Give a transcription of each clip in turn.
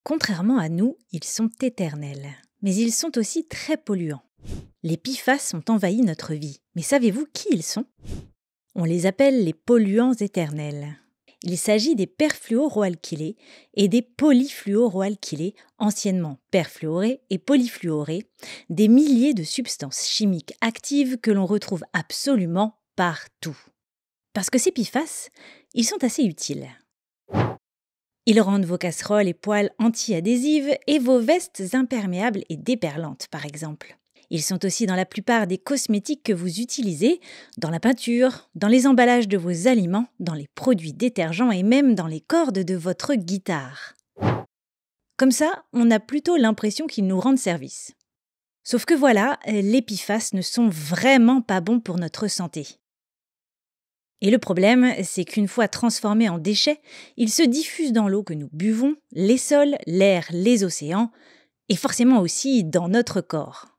Contrairement à nous, ils sont éternels. Mais ils sont aussi très polluants. Les PFAS ont envahi notre vie. Mais savez-vous qui ils sont ? On les appelle les polluants éternels. Il s'agit des perfluoroalkylés et des polyfluoroalkylés, anciennement perfluorés et polyfluorés, des milliers de substances chimiques actives que l'on retrouve absolument partout. Parce que ces PFAS, ils sont assez utiles. Ils rendent vos casseroles et poêles anti-adhésives et vos vestes imperméables et déperlantes, par exemple. Ils sont aussi dans la plupart des cosmétiques que vous utilisez, dans la peinture, dans les emballages de vos aliments, dans les produits détergents et même dans les cordes de votre guitare. Comme ça, on a plutôt l'impression qu'ils nous rendent service. Sauf que voilà, les PFAS ne sont vraiment pas bons pour notre santé. Et le problème, c'est qu'une fois transformés en déchets, ils se diffusent dans l'eau que nous buvons, les sols, l'air, les océans, et forcément aussi dans notre corps.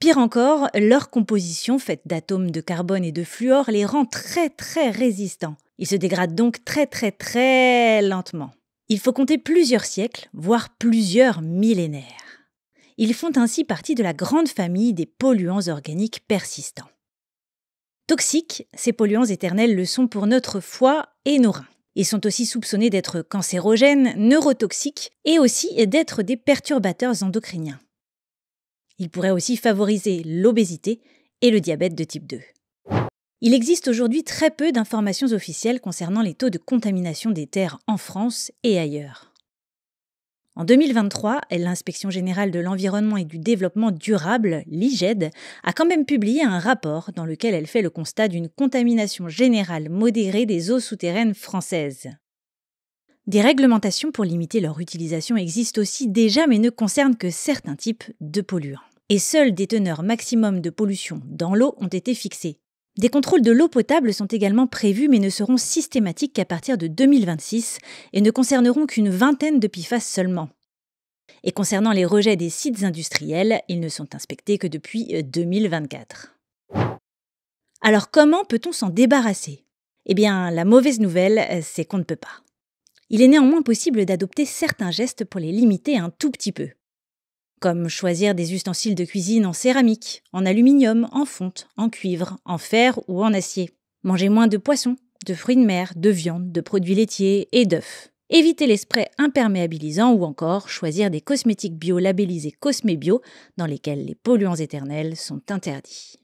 Pire encore, leur composition, faite d'atomes de carbone et de fluor, les rend très résistants. Ils se dégradent donc très lentement. Il faut compter plusieurs siècles, voire plusieurs millénaires. Ils font ainsi partie de la grande famille des polluants organiques persistants. Toxiques, ces polluants éternels le sont pour notre foie et nos reins. Ils sont aussi soupçonnés d'être cancérogènes, neurotoxiques et aussi d'être des perturbateurs endocriniens. Ils pourraient aussi favoriser l'obésité et le diabète de type 2. Il existe aujourd'hui très peu d'informations officielles concernant les taux de contamination des terres en France et ailleurs. En 2023, l'Inspection générale de l'environnement et du développement durable, l'IGED, a quand même publié un rapport dans lequel elle fait le constat d'une contamination générale modérée des eaux souterraines françaises. Des réglementations pour limiter leur utilisation existent aussi déjà mais ne concernent que certains types de polluants. Et seuls des teneurs maximum de pollution dans l'eau ont été fixées. Des contrôles de l'eau potable sont également prévus mais ne seront systématiques qu'à partir de 2026 et ne concerneront qu'une vingtaine de PFAS seulement. Et concernant les rejets des sites industriels, ils ne sont inspectés que depuis 2024. Alors comment peut-on s'en débarrasser ? Eh bien, la mauvaise nouvelle, c'est qu'on ne peut pas. Il est néanmoins possible d'adopter certains gestes pour les limiter un tout petit peu. Comme choisir des ustensiles de cuisine en céramique, en aluminium, en fonte, en cuivre, en fer ou en acier. Manger moins de poissons, de fruits de mer, de viande, de produits laitiers et d'œufs. Éviter les sprays imperméabilisants ou encore choisir des cosmétiques bio labellisés Cosmébio dans lesquels les polluants éternels sont interdits.